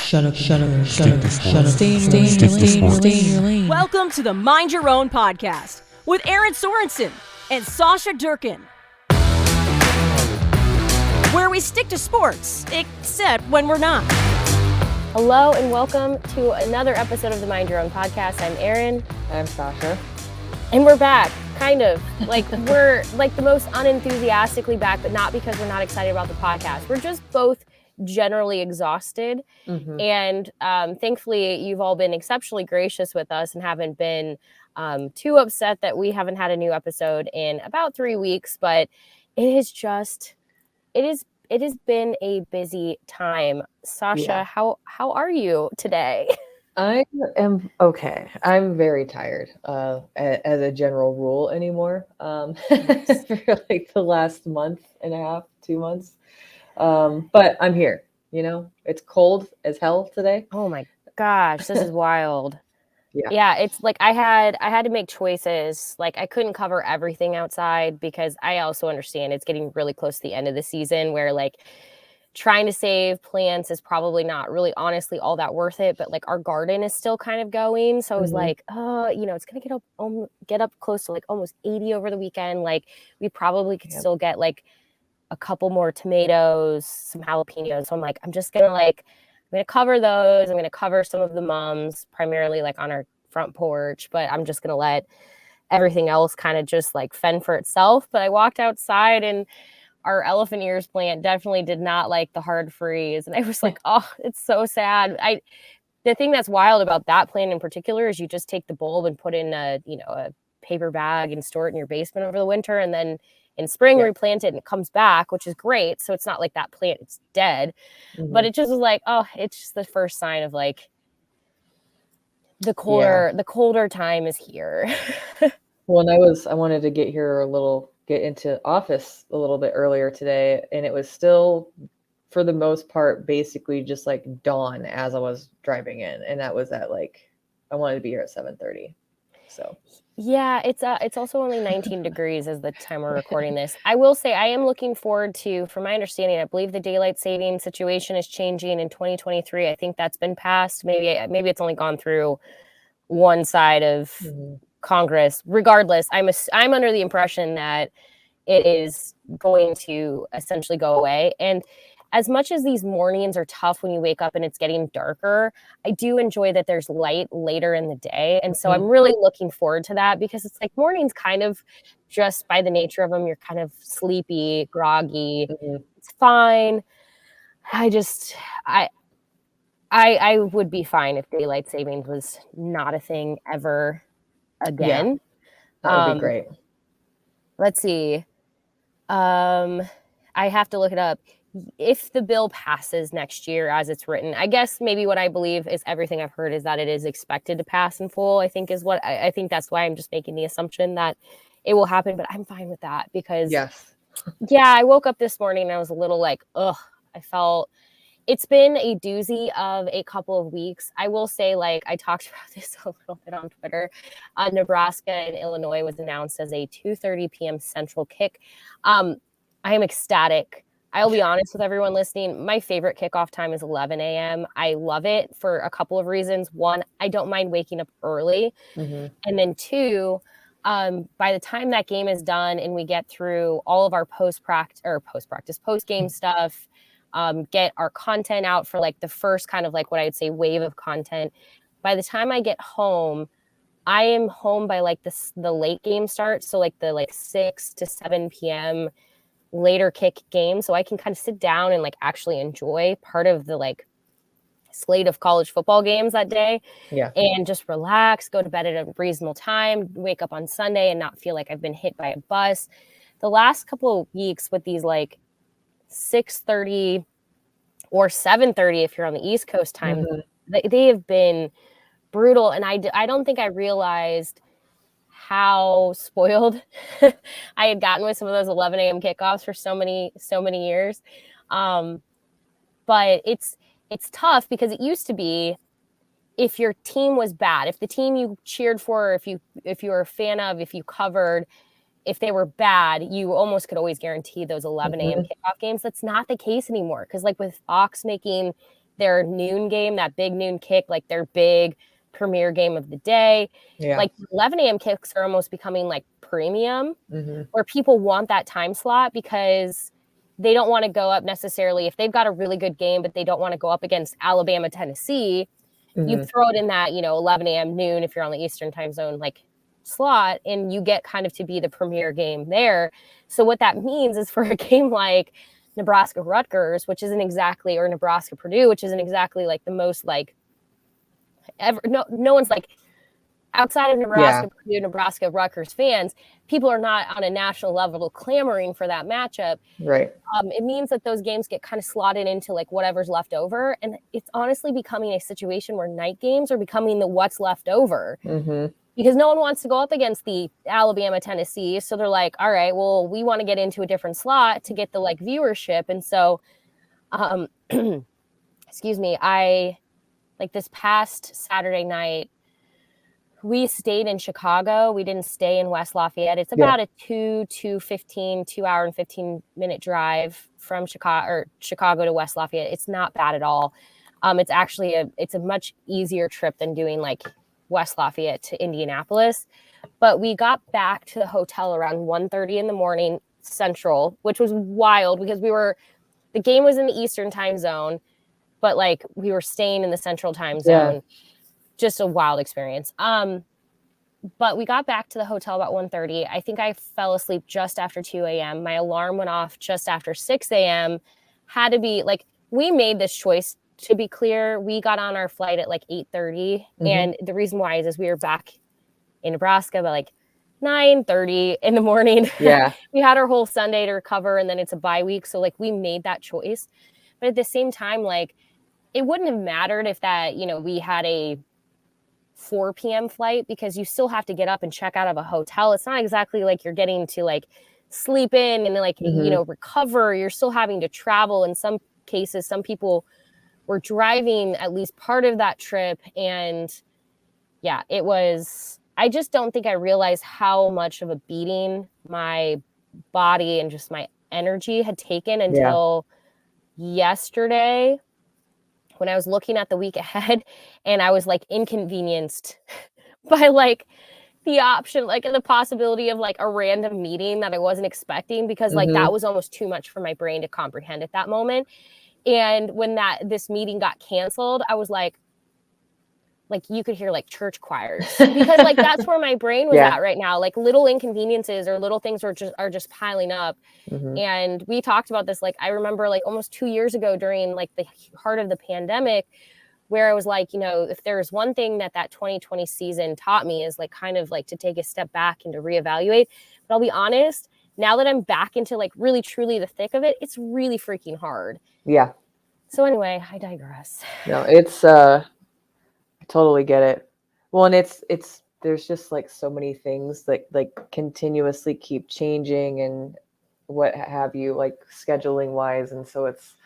Stay in your lane. Welcome to the Mind Your Own podcast with Erin Sorensen and Sausha Durkan, where we stick to sports, except when we're not. Hello and welcome to another episode of the Mind Your Own podcast. I'm Erin. I'm Sausha. And we're back, kind of. Like, we're like the most unenthusiastically back, but not because we're not excited about the podcast. We're just both generally exhausted. Mm-hmm. And thankfully, you've all been exceptionally gracious with us and haven't been too upset that we haven't had a new episode in about 3 weeks. But it has been a busy time. Sausha, how are you today? I am okay. I'm very tired as a general rule anymore for like the last month and a half, 2 months. But I'm here, it's cold as hell today. Oh my gosh, this is wild. Yeah, it's like I had to make choices. Like, I couldn't cover everything outside because I also understand it's getting really close to the end of the season where like trying to save plants is probably not really honestly all that worth it, but like our garden is still kind of going. So I was like, it's going to get up close to like almost 80 over the weekend. Like, we probably could still get like a couple more tomatoes, some jalapenos. So I'm like, I'm going to cover those. I'm going to cover some of the mums, primarily like on our front porch, but I'm just going to let everything else kind of just like fend for itself. But I walked outside and our elephant ears plant definitely did not like the hard freeze. And I was like, oh, it's so sad. The thing that's wild about that plant in particular is you just take the bulb and put in a paper bag and store it in your basement over the winter. And then in spring, replant it and it comes back, which is great. So it's not like that plant, it's dead. Mm-hmm. But it just was like, oh, it's just the first sign of like the colder time is here. Well, and I wanted to get into office a little bit earlier today, and it was still, for the most part, basically just like dawn as I was driving in, and that was at like I wanted to be here at 7:30. So yeah, it's also only 19 degrees as the time we're recording this. I will say I am looking forward to, from my understanding, I believe the daylight saving situation is changing in 2023. I think that's been passed. Maybe it's only gone through one side of Congress. Regardless, I'm under the impression that it is going to essentially go away. And as much as these mornings are tough when you wake up and it's getting darker, I do enjoy that there's light later in the day. And so I'm really looking forward to that because it's like mornings kind of just by the nature of them, you're kind of sleepy, groggy. It's fine. I would be fine if daylight savings was not a thing ever again. Yeah, that would be great. Let's see. I have to look it up. If the bill passes next year as it's written, I guess maybe what I believe is everything I've heard is that it is expected to pass in full. I think that's why I'm just making the assumption that it will happen, but I'm fine with that because I woke up this morning and I was a little like, I felt it's been a doozy of a couple of weeks. I will say, like, I talked about this a little bit on Twitter. Nebraska and Illinois was announced as a 2:30 p.m. Central kick. I am ecstatic. I'll be honest with everyone listening. My favorite kickoff time is 11 a.m. I love it for a couple of reasons. One, I don't mind waking up early. And then two, by the time that game is done and we get through all of our post-game stuff, get our content out for like the first kind of like what I would say wave of content. By the time I get home, I am home by like the late game starts. So like the 6 to 7 p.m. later kick game. So I can kind of sit down and like actually enjoy part of the like slate of college football games that day and just relax, go to bed at a reasonable time, wake up on Sunday and not feel like I've been hit by a bus. The last couple of weeks with these like 6:30 or 7:30 if you're on the East Coast time, they have been brutal. And I don't think I realized how spoiled I had gotten with some of those 11 a.m. kickoffs for so many years. But it's tough because it used to be if your team was bad, if the team you cheered for, if you were a fan of, if you covered, if they were bad, you almost could always guarantee those 11 a.m. kickoff games. That's not the case anymore. Because like with Fox making their noon game, that big noon kick, like their big premier game of the day. Yeah. Like 11 a.m. kicks are almost becoming like premium, Mm-hmm. where people want that time slot because they don't want to go up necessarily if they've got a really good game, but they don't want to go up against Alabama, Tennessee. Mm-hmm. You throw it in that, 11 a.m. noon if you're on the Eastern time zone, like slot, and you get kind of to be the premier game there. So what that means is for a game like Nebraska Rutgers, which isn't exactly, or Nebraska Purdue, which isn't exactly like the most like ever, no one's like outside of Nebraska Purdue, Nebraska Rutgers fans, people are not on a national level clamoring for that matchup. Right. It means that those games get kind of slotted into like whatever's left over. And it's honestly becoming a situation where night games are becoming the what's left over. Mm-hmm. Because no one wants to go up against the Alabama, Tennessee. So they're like, all right, well, we want to get into a different slot to get the like viewership. And so, excuse me, I like this past Saturday night, we stayed in Chicago. We didn't stay in West Lafayette. It's about a 2 hour and 15 minute drive from Chicago to West Lafayette. It's not bad at all. It's actually it's a much easier trip than doing like West Lafayette to Indianapolis. But we got back to the hotel around 1:30 in the morning Central, which was wild because the game was in the Eastern time zone, but like we were staying in the Central time zone. Yeah. Just a wild experience. But we got back to the hotel about 1:30. I think I fell asleep just after 2 a.m. My alarm went off just after 6 a.m. Had to be like, we made this choice, to be clear. We got on our flight at like 8:30. Mm-hmm. And the reason why is we were back in Nebraska by like 9:30 in the morning. Yeah. We had our whole Sunday to recover, and then it's a bye week. So like we made that choice. But at the same time, like it wouldn't have mattered if that, we had a 4 p.m. flight, because you still have to get up and check out of a hotel. It's not exactly like you're getting to like sleep in and like, recover. You're still having to travel. In some cases, some people were driving at least part of that trip. And yeah, I just don't think I realized how much of a beating my body and just my energy had taken until yesterday, when I was looking at the week ahead, and I was like inconvenienced by like the option, like the possibility of like a random meeting that I wasn't expecting, because like that was almost too much for my brain to comprehend at that moment. And when this meeting got canceled, I was like you could hear like church choirs, because like that's where my brain was at right now. Like little inconveniences or little things are just piling up. And we talked about this. Like, I remember like almost 2 years ago during like the heart of the pandemic, where I was like, if there's one thing that 2020 season taught me is like kind of like to take a step back and to reevaluate. But I'll be honest, now that I'm back into like really truly the thick of it, it's really freaking hard. Yeah. So anyway, I digress. No, it's totally get it. Well, and it's there's just like so many things that like continuously keep changing and what have you, like scheduling wise. And so it's,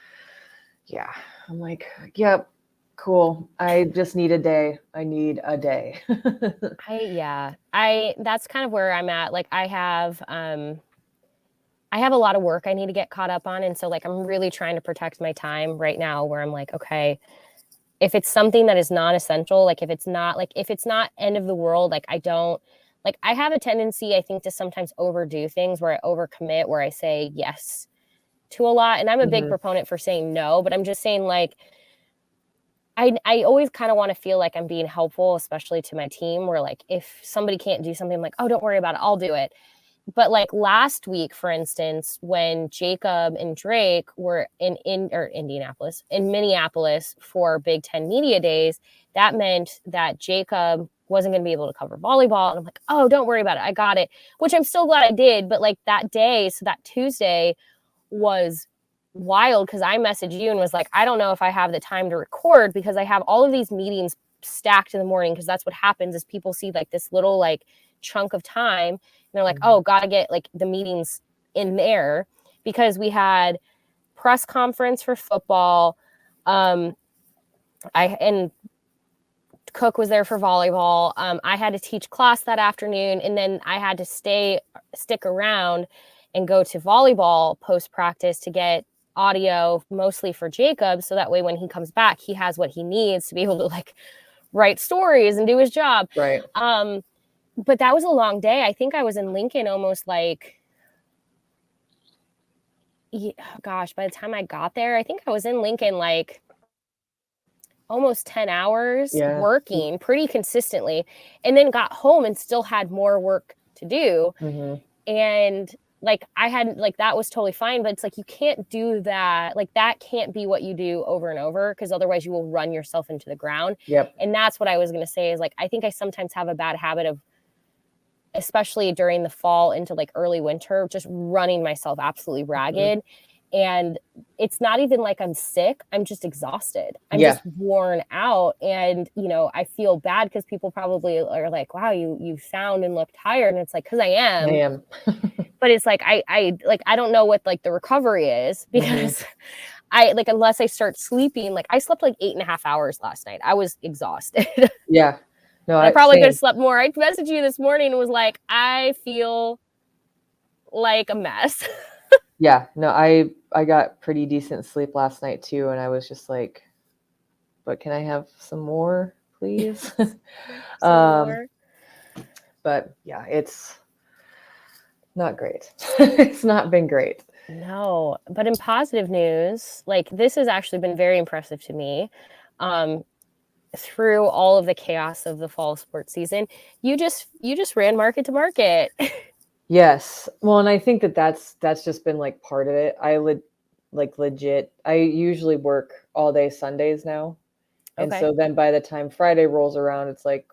I'm like, yep, cool. I just need a day. I need a day. That's kind of where I'm at. Like I have a lot of work I need to get caught up on. And so like, I'm really trying to protect my time right now, where I'm like, okay, if it's something that is non-essential, like if it's not end of the world, like I have a tendency, I think, to sometimes overdo things, where I overcommit, where I say yes to a lot. And I'm a big proponent for saying no, but I'm just saying like, I always kind of want to feel like I'm being helpful, especially to my team, where like, if somebody can't do something, I'm like, oh, don't worry about it, I'll do it. But like last week, for instance, when Jacob and Drake were in Minneapolis for Big Ten Media Days, that meant that Jacob wasn't going to be able to cover volleyball. And I'm like, oh, don't worry about it, I got it, which I'm so glad I did. But like that day, so that Tuesday was wild, because I messaged you and was like, I don't know if I have the time to record, because I have all of these meetings stacked in the morning, because that's what happens is people see like this little like chunk of time. And they're like, oh, gotta get like the meetings in there, because we had press conference for football. And Cook was there for volleyball. I had to teach class that afternoon, and then I had to stick around and go to volleyball post practice to get audio mostly for Jacob. So that way, when he comes back, he has what he needs to be able to like write stories and do his job. Right. But that was a long day. I think I was in Lincoln almost like, gosh, by the time I got there, I think I was in Lincoln like almost 10 hours working pretty consistently, and then got home and still had more work to do. And like I had like that was totally fine, but it's like you can't do that. Like that can't be what you do over and over, because otherwise you will run yourself into the ground. And that's what I was going to say is like I think I sometimes have a bad habit of, especially during the fall into like early winter, just running myself absolutely ragged. And it's not even like I'm sick. I'm just exhausted. I'm just worn out. And, you know, I feel bad because people probably are like, wow, you sound and look tired. And it's like, because I am. But it's like, I don't know what like the recovery is, because I like, unless I start sleeping, like I slept like 8.5 hours last night. I was exhausted. No, I probably could have slept more. I messaged you this morning and was like, I feel like a mess. No, I got pretty decent sleep last night too, and I was just like, but can I have some more, please? More. But yeah, it's not great. It's not been great. No, but in positive news, like this has actually been very impressive to me. Through all of the chaos of the fall sports season, you just ran market to market. Yes. Well, and I think that's just been like part of it. Legit, I usually work all day Sundays now. And so then by the time Friday rolls around, it's like,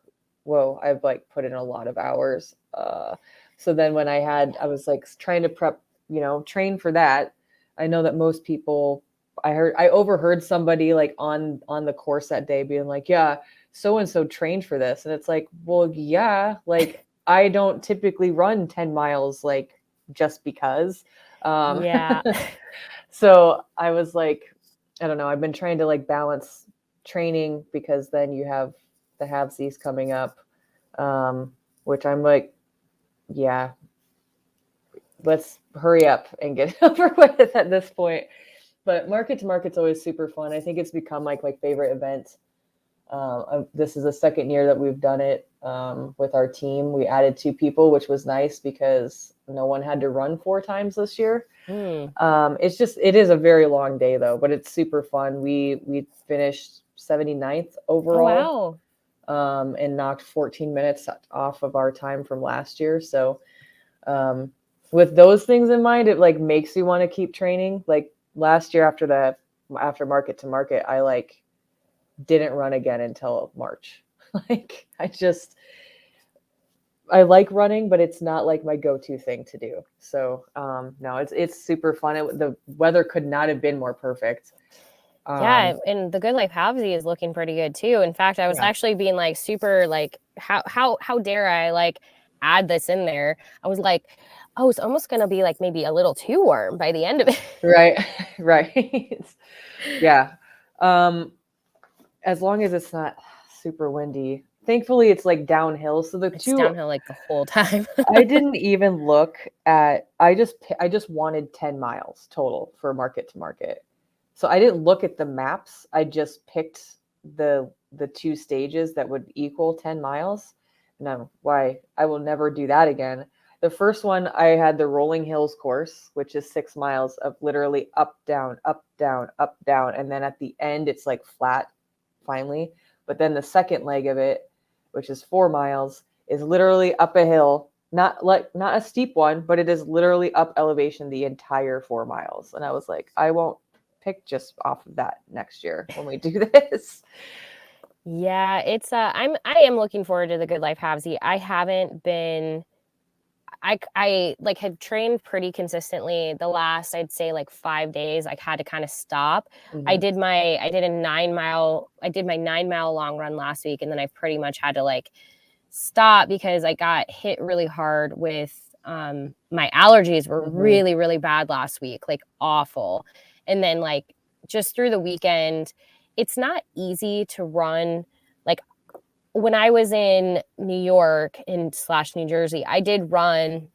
whoa, I've like put in a lot of hours. So then when I was like trying to prep, you know, train for that. I know that most people, I overheard somebody like on the course that day being like, yeah, so-and-so trained for this. And it's like, well, yeah, like I don't typically run 10 miles, like just because. So I was like, I don't know. I've been trying to like balance training, because then you have the halvesies coming up, which I'm like, yeah, let's hurry up and get over with at this point. But market to market's always super fun. I think it's become like my favorite event. This is the second year that we've done it with our team. We added 2 people, which was nice because no one had to run 4 times this year. It is a very long day though, but it's super fun. We finished 79th overall. And knocked 14 minutes off of our time from last year. So with those things in mind, it like makes you want to keep training. Like last year after market to market, I like didn't run again until March. Like I like running, but it's not like my go-to thing to do. So no, it's super fun. The weather could not have been more perfect. And the Good Life Halvesy is looking pretty good too. In fact, I was actually being like super like, how dare I like add this in there? I was like, oh, it's almost gonna be like maybe a little too warm by the end of it. Right. Yeah. As long as it's not super windy. Thankfully, it's like downhill. So It's downhill like the whole time. I didn't even look at. I just wanted 10 miles total for market to market. So I didn't look at the maps. I just picked the 2 stages that would equal 10 miles. No, why? I will never do that again. The first one, I had the Rolling Hills course, which is 6 miles of literally up, down, up, down, up, down. And then at the end, it's like flat finally. But then the second leg of it, which is 4 miles, is literally up a hill, not a steep one, but it is literally up elevation the entire 4 miles. And I was like, I won't pick just off of that next year when we do this. Yeah, it's I am looking forward to the Good Life Halvesy. I haven't been I like had trained pretty consistently the last, I'd say like 5 days. I had to kind of stop. I did my 9 mile long run last week, and then I pretty much had to like stop because I got hit really hard with my allergies were really, really bad last week, like awful. And then like just through the weekend, it's not easy to run. Like when I was in New York and / New Jersey, I did run,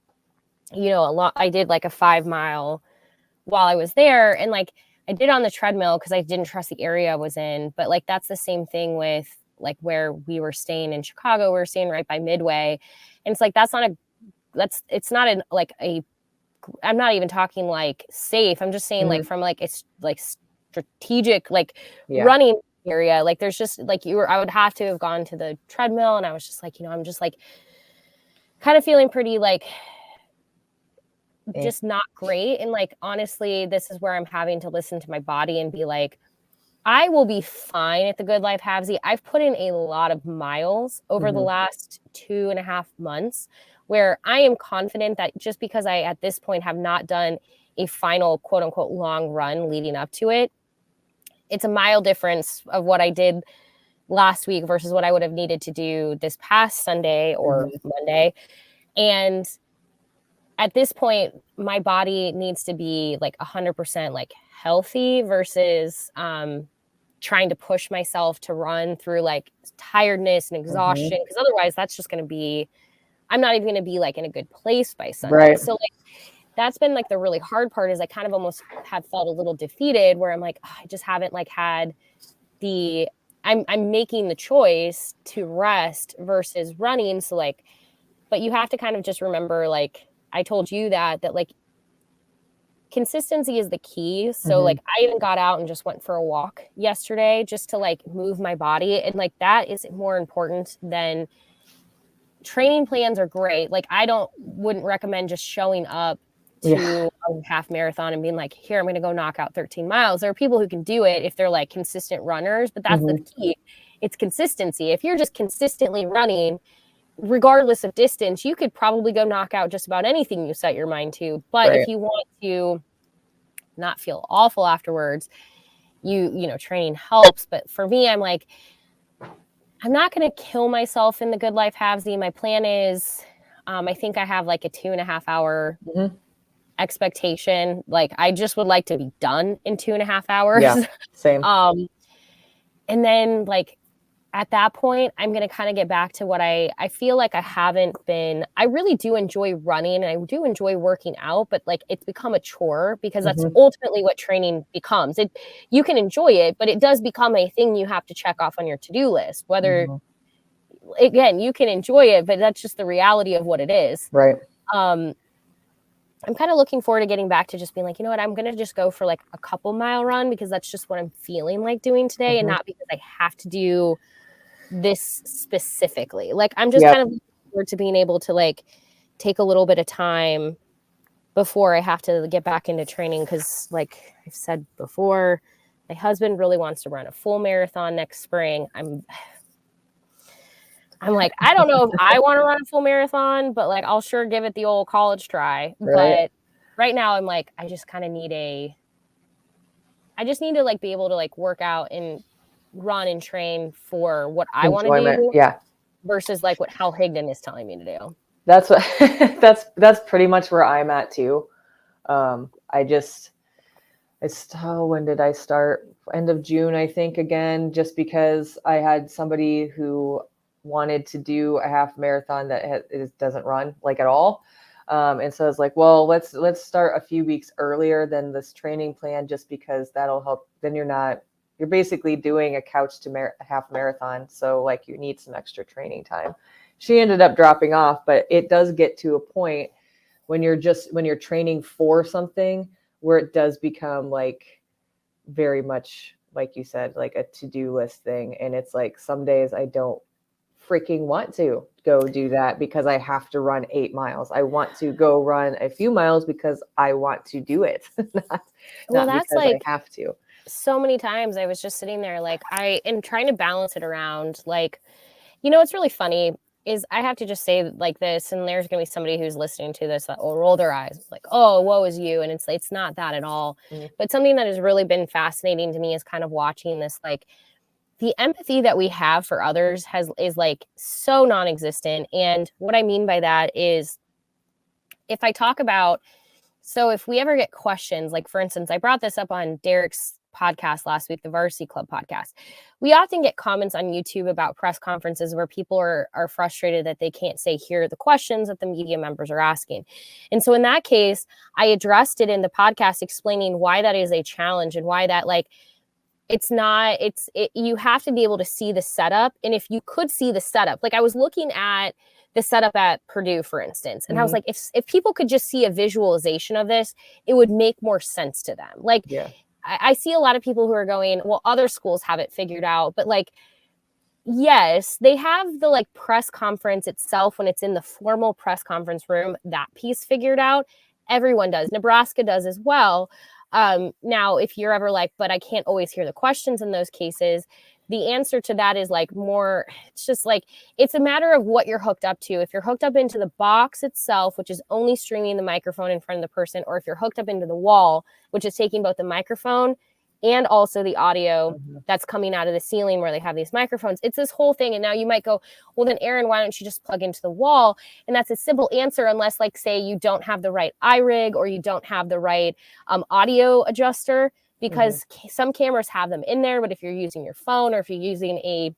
you know, a lot. I did like a 5 mile while I was there. And like, I did on the treadmill because I didn't trust the area I was in. But like, that's the same thing with like where we were staying in Chicago. We were staying right by Midway. And it's like, it's not I'm not even talking like safe. I'm just saying like from like, it's like strategic, like running area. Like there's just like I would have to have gone to the treadmill, and I was just like, I'm just like kind of feeling pretty like just not great. And like, honestly, this is where I'm having to listen to my body and be like, I will be fine at the Good Life Halvesy. I've put in a lot of miles over the last 2.5 months, where I am confident that just because I, at this point, have not done a final quote unquote long run leading up to it, it's a mile difference of what I did last week versus what I would have needed to do this past Sunday or Monday. And at this point, my body needs to be like 100% like healthy versus trying to push myself to run through like tiredness and exhaustion. Because otherwise that's just going to be, I'm not even going to be like in a good place by Sunday. Right. So like, that's been like the really hard part, is I kind of almost have felt a little defeated, where I'm like, oh, I just haven't like had I'm making the choice to rest versus running. So like, but you have to kind of just remember, like I told you that like consistency is the key. So like, I even got out and just went for a walk yesterday just to like move my body. And like, that is more important than training plans are great. Like wouldn't recommend just showing up to a half marathon and being like, here, I'm going to go knock out 13 miles. There are people who can do it if they're like consistent runners, but that's the key. It's consistency. If you're just consistently running, regardless of distance, you could probably go knock out just about anything you set your mind to. But if you want to not feel awful afterwards, you know, training helps. But for me, I'm like, I'm not going to kill myself in the Good Life Halvesy. My plan is, I think I have like a 2.5 hour expectation. Like, I just would like to be done in 2.5 hours. Yeah, same. And then like, at that point, I'm going to kind of get back to what I feel like I haven't been. I really do enjoy running and I do enjoy working out, but like, it's become a chore, because that's ultimately what training becomes. You can enjoy it, but it does become a thing you have to check off on your to-do list. Whether, again, you can enjoy it, but that's just the reality of what it is. Right. I'm kind of looking forward to getting back to just being like, you know what, I'm going to just go for like a couple mile run, because that's just what I'm feeling like doing today, and not because I have to do this specifically. Like, I'm just kind of looking forward to being able to like take a little bit of time before I have to get back into training. Because like I've said before, my husband really wants to run a full marathon next spring. I'm like, I don't know if I want to run a full marathon, but like, I'll sure give it the old college try. But right now I'm like, I just kind of need to like be able to like work out and run and train for what I want to do, versus like what Hal Higdon is telling me to do. That's what that's pretty much where I'm at too. When did I start? End of June, I think, again, just because I had somebody who wanted to do a half marathon that doesn't run like at all. And so I was like, well, let's start a few weeks earlier than this training plan, just because that'll help. Then you're basically doing a couch to half marathon. So like, you need some extra training time. She ended up dropping off, but it does get to a point when you're training for something where it does become like very much, like you said, like a to-do list thing. And it's like, some days I don't freaking want to go do that because I have to run 8 miles. I want to go run a few miles because I want to do it. not that's because like, I have to. So many times I was just sitting there like, I am trying to balance it around. Like, you know, what's really funny is I have to just say like this, and there's going to be somebody who's listening to this that will roll their eyes like, oh, woe is you. And it's not that at all. But something that has really been fascinating to me is kind of watching this, like, the empathy that we have for others is like so non-existent. And what I mean by that is, if I talk about, so if we ever get questions, like for instance, I brought this up on Derek's podcast last week, the Varsity Club podcast. We often get comments on YouTube about press conferences where people are frustrated that they can't hear the questions that the media members are asking. And so in that case, I addressed it in the podcast, explaining why that is a challenge and why that, like, you have to be able to see the setup. And if you could see the setup, like I was looking at the setup at Purdue, for instance, and I was like, if people could just see a visualization of this, it would make more sense to them. Like, I see a lot of people who are going, well, other schools have it figured out, but like, yes, they have the like press conference itself when it's in the formal press conference room, that piece figured out. Everyone does. Nebraska does as well. Now, if you're ever like, but I can't always hear the questions in those cases, the answer to that is like more, it's just like, it's a matter of what you're hooked up to. If you're hooked up into the box itself, which is only streaming the microphone in front of the person, or if you're hooked up into the wall, which is taking both the microphone and also the audio that's coming out of the ceiling where they have these microphones. It's this whole thing. And now you might go, well, then Erin, why don't you just plug into the wall? And that's a simple answer, unless like, say you don't have the right iRig or you don't have the right audio adjuster, because some cameras have them in there. But if you're using your phone, or if you're using a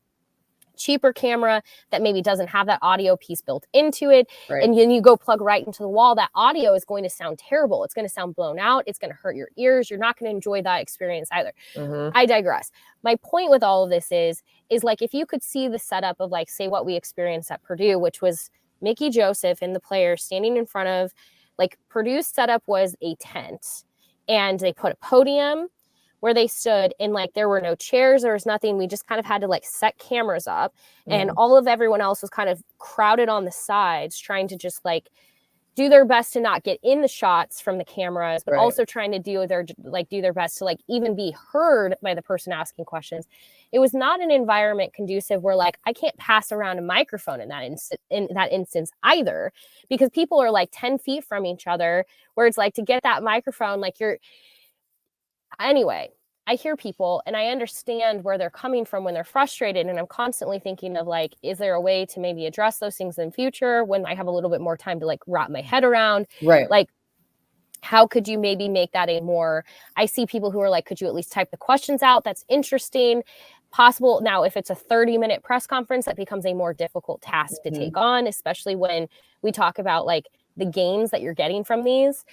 cheaper camera that maybe doesn't have that audio piece built into it, and then you go plug right into the wall, that audio is going to sound terrible. It's going to sound blown out. It's going to hurt your ears. You're not going to enjoy that experience either. I digress. My point with all of this is like, if you could see the setup of like, say what we experienced at Purdue, which was Mickey Joseph and the players standing in front of, like, Purdue's setup was a tent, and they put a podium where they stood, and like there were no chairs, there was nothing. We just kind of had to like set cameras up, and all of everyone else was kind of crowded on the sides, trying to just like do their best to not get in the shots from the cameras, but also trying to do their best to like even be heard by the person asking questions. It was not an environment conducive where like I can't pass around a microphone in that instance either, because people are like 10 feet from each other, where it's like to get that microphone, like anyway, I hear people and I understand where they're coming from when they're frustrated. And I'm constantly thinking of like, is there a way to maybe address those things in future when I have a little bit more time to like wrap my head around? Like, how could you maybe make that a more, I see people who are like, could you at least type the questions out? That's interesting. Possible. Now, if it's a 30-minute press conference, that becomes a more difficult task to take on, especially when we talk about like the gains that you're getting from these.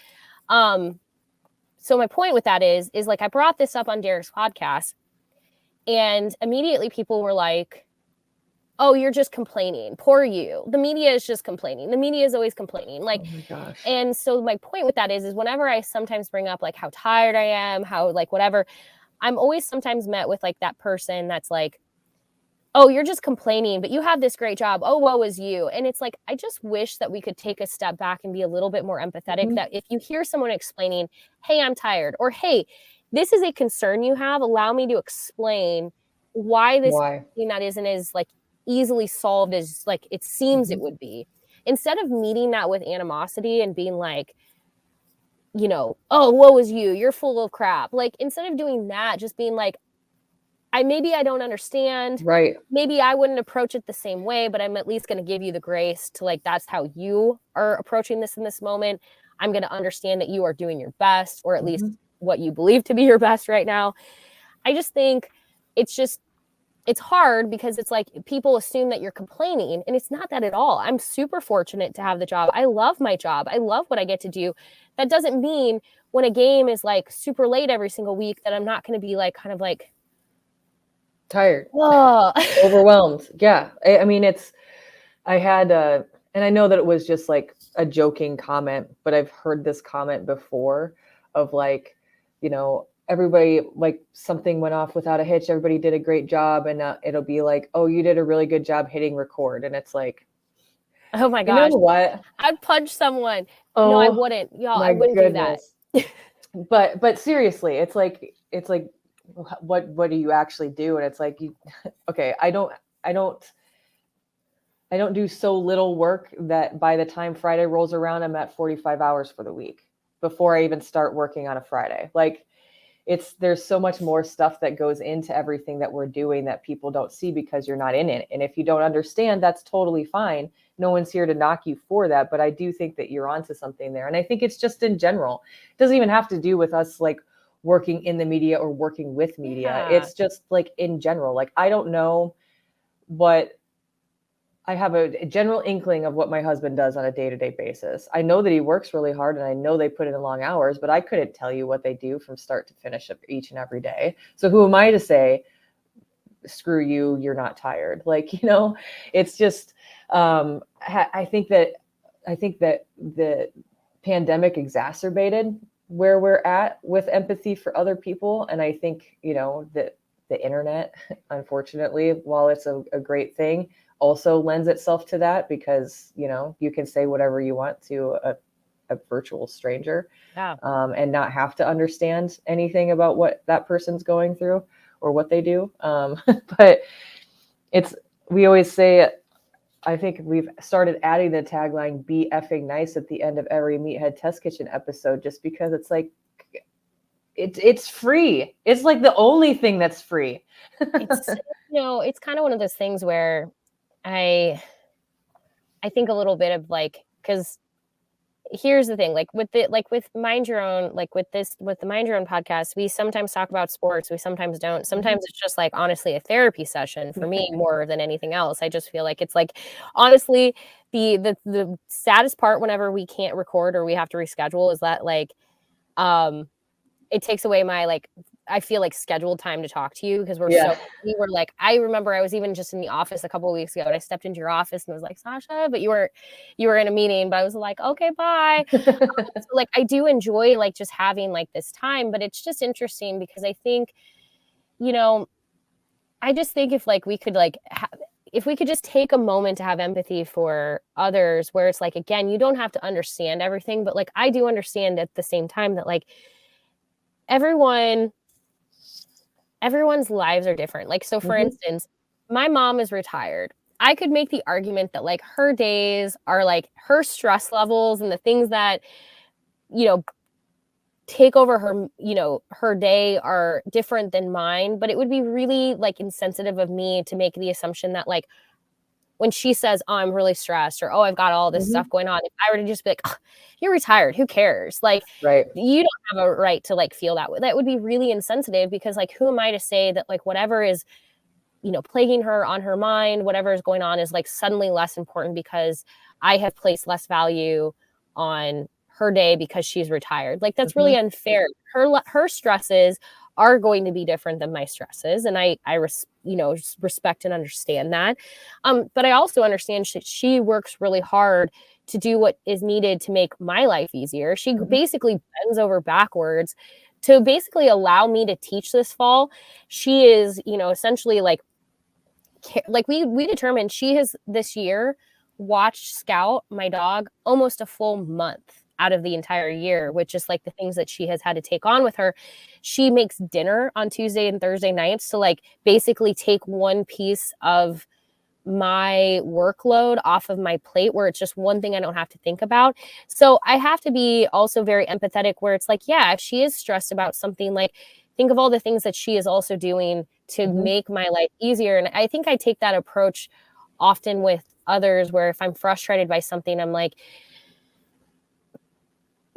So my point with that is like, I brought this up on Derek's podcast, and immediately people were like, oh, you're just complaining. Poor you. The media is just complaining. The media is always complaining. Like, oh my gosh. And so my point with that is whenever I sometimes bring up like how tired I am, how like whatever, I'm always sometimes met with like that person that's like, oh, you're just complaining, but you have this great job. Oh, woe is you. And it's like, I just wish that we could take a step back and be a little bit more empathetic, that if you hear someone explaining, hey, I'm tired, or hey, this is a concern you have, allow me to explain why this thing that isn't as like easily solved as like it seems it would be. Instead of meeting that with animosity and being like, you know, oh, woe is you, you're full of crap. Like, instead of doing that, just being like, maybe I don't understand. Maybe I wouldn't approach it the same way, but I'm at least going to give you the grace to like, that's how you are approaching this in this moment. I'm going to understand that you are doing your best, or at least what you believe to be your best right now. I just think it's hard because it's like people assume that you're complaining, and it's not that at all. I'm super fortunate to have the job. I love my job. I love what I get to do. That doesn't mean when a game is like super late every single week that I'm not going to be like, kind of like, tired, overwhelmed. Yeah. I mean, I had, and I know that it was just like a joking comment, but I've heard this comment before of like, you know, everybody, like something went off without a hitch. Everybody did a great job. And it'll be like, oh, you did a really good job hitting record. And it's like, oh my gosh, you know what? I'd punch someone. No, I wouldn't. Y'all, I wouldn't do that. But seriously, it's like, what do you actually do? And it's like, okay, I don't do so little work that by the time Friday rolls around, I'm at 45 hours for the week before I even start working on a Friday. Like, there's so much more stuff that goes into everything that we're doing that people don't see because you're not in it. And if you don't understand, that's totally fine. No one's here to knock you for that. But I do think that you're onto something there. And I think it's just in general. It doesn't even have to do with us like working in the media or working with media. Yeah. It's just like in general, like I don't know what I have a general inkling of what my husband does on a day-to-day basis. I know that he works really hard and I know they put in long hours, but I couldn't tell you what they do from start to finish each and every day. So who am I to say, screw you, you're not tired? Like, it's just, I think that the pandemic exacerbated where we're at with empathy for other people. And I think, that the internet, unfortunately, while it's a great thing, also lends itself to that, because, you can say whatever you want to a virtual stranger, and not have to understand anything about what that person's going through or what they do. But we always say, I think we've started adding the tagline, be effing nice, at the end of every Meathead Test Kitchen episode, just because it's like, it's free. It's like the only thing that's free. It's kind of one of those things where I think a little bit of like, because here's the thing, with Mind Your Own, with the Mind Your Own podcast, we sometimes talk about sports, we sometimes don't. Sometimes it's just honestly a therapy session for me more than anything else. I just feel like it's honestly the saddest part whenever we can't record or we have to reschedule is that it takes away my I feel scheduled time to talk to you, because we're so busy. We're I remember I was even just in the office a couple of weeks ago and I stepped into your office and was like, Sausha, but you were in a meeting, but I was like, okay, bye. So I do enjoy just having this time, but it's just interesting because I think, I just think if we could if we could just take a moment to have empathy for others, where it's again, you don't have to understand everything, but I do understand at the same time that everyone's lives are different. So for instance, my mom is retired. I could make the argument that her days are her stress levels and the things that, take over her, her day are different than mine, but it would be really insensitive of me to make the assumption that when she says, oh, I'm really stressed, or, oh, I've got all this stuff going on, if I were to just be like, oh, you're retired, who cares? Right. You don't have a right to feel that way. That would be really insensitive, because who am I to say that whatever is, plaguing her on her mind, whatever is going on is suddenly less important because I have placed less value on her day because she's retired. That's really unfair. Her stresses are going to be different than my stresses. And I respect and understand that. But I also understand she works really hard to do what is needed to make my life easier. She basically bends over backwards to basically allow me to teach this fall. She is, essentially we determined she has this year watched Scout, my dog, almost a full month out of the entire year, which is the things that she has had to take on with her. She makes dinner on Tuesday and Thursday nights to basically take one piece of my workload off of my plate, where it's just one thing I don't have to think about. So I have to be also very empathetic, where it's if she is stressed about something, think of all the things that she is also doing to make my life easier. And I think I take that approach often with others, where if I'm frustrated by something, I'm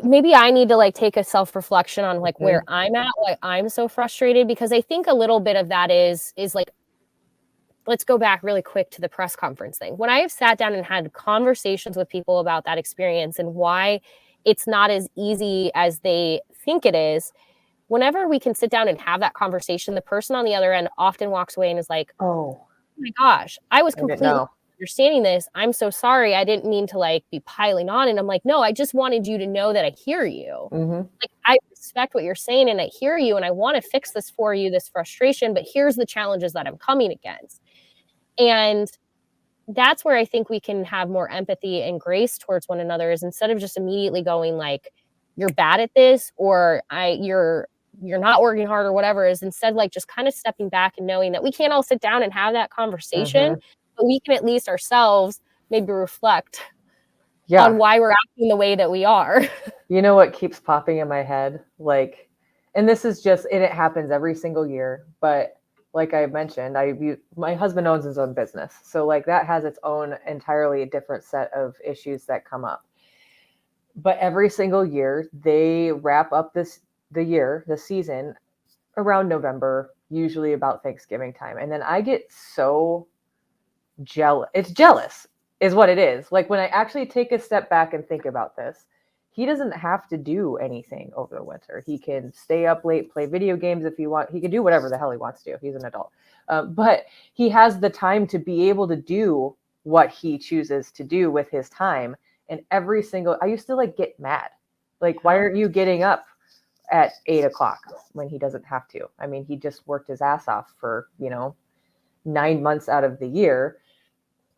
maybe I need to take a self-reflection on where I'm at, why I'm so frustrated, because I think a little bit of that is let's go back really quick to the press conference thing. When I have sat down and had conversations with people about that experience and why it's not as easy as they think it is, whenever we can sit down and have that conversation, the person on the other end often walks away and is like, oh my gosh, I was completely understanding this. I'm so sorry. I didn't mean to be piling on. And I'm like, no, I just wanted you to know that I hear you. I respect what you're saying and I hear you and I want to fix this for you, this frustration, but here's the challenges that I'm coming against. And that's where I think we can have more empathy and grace towards one another, is instead of just immediately going you're bad at this, or you're not working hard, or whatever, is instead just kind of stepping back and knowing that we can't all sit down and have that conversation, but we can at least ourselves maybe reflect on why we're acting the way that we are. You know what keeps popping in my head? And this is just, and it happens every single year, but like I mentioned, my husband owns his own business. So that has its own entirely different set of issues that come up. But every single year they wrap up this the season, around November, usually about Thanksgiving time. And then I get so jealous. It's jealous is what it is. Like when I actually take a step back and think about this, he doesn't have to do anything over the winter. He can stay up late, play video games if he wants. He can do whatever the hell he wants to do. He's an adult. But he has the time to be able to do what he chooses to do with his time. And every single, I used to like get mad. Like, why aren't you getting up at 8 o'clock when he doesn't have to? I mean, he just worked his ass off for, 9 months out of the year.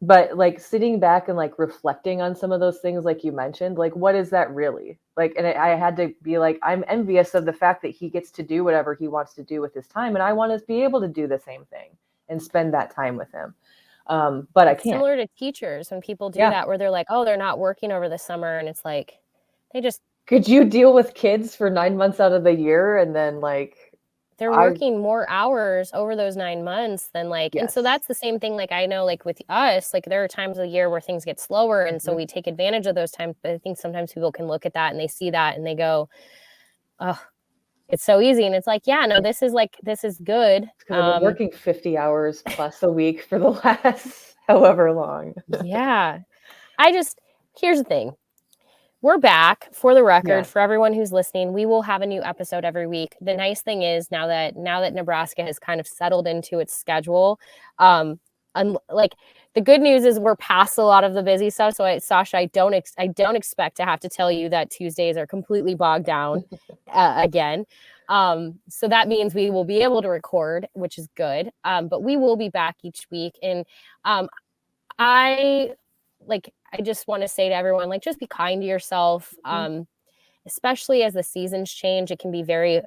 But like sitting back and like reflecting on some of those things, like you mentioned, like, what is that really like? And I had to be like, I'm envious of the fact that he gets to do whatever he wants to do with his time. And I want to be able to do the same thing and spend that time with him. But I can't. Similar to teachers when people do that, where they're like, oh, they're not working over the summer. And it's like, they just. Could you deal with kids for 9 months out of the year? And then like, they're working more hours over those 9 months than like, and so that's the same thing. Like I know like with us, like there are times of the year where things get slower. And so we take advantage of those times. But I think sometimes people can look at that and they see that and they go, oh, it's so easy. And it's like, yeah, no, this is good. Because I've been working 50 hours plus a week for the last however long. Yeah. Here's the thing. We're back, for the record, for everyone who's listening. We will have a new episode every week. The nice thing is now that Nebraska has kind of settled into its schedule, like the good news is we're past a lot of the busy stuff. So Sausha, I don't expect to have to tell you that Tuesdays are completely bogged down again. So that means we will be able to record, which is good. But we will be back each week. And I just want to say to everyone, like, just be kind to yourself, especially as the seasons change. It can be very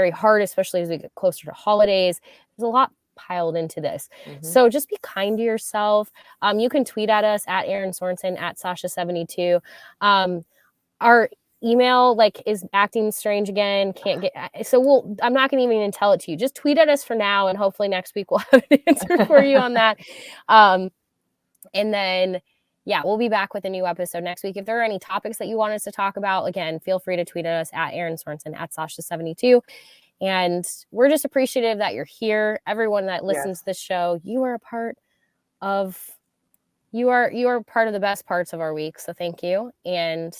hard, especially as we get closer to holidays. There's a lot piled into this. So just be kind to yourself. You can tweet at us at Erin Sorensen, at Sausha72. Our email is acting strange again. Can't get, so I'm not going to even tell it to you. Just tweet at us for now. And hopefully next week we'll have an answer for you on that. And then, we'll be back with a new episode next week. If there are any topics that you want us to talk about, again, feel free to tweet at us at Erin Sorensen, at Sausha72. And we're just appreciative that you're here. Everyone that listens to this show, you are part of the best parts of our week. So thank you. And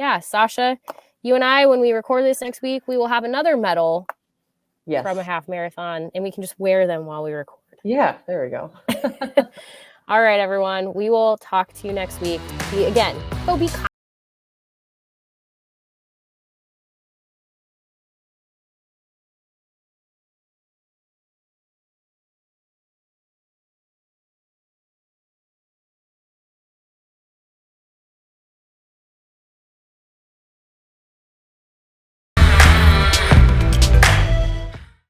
Sausha, you and I, when we record this next week, we will have another medal from a half marathon, and we can just wear them while we record. Yeah, there we go. All right, everyone. We will talk to you next week. Go be kind.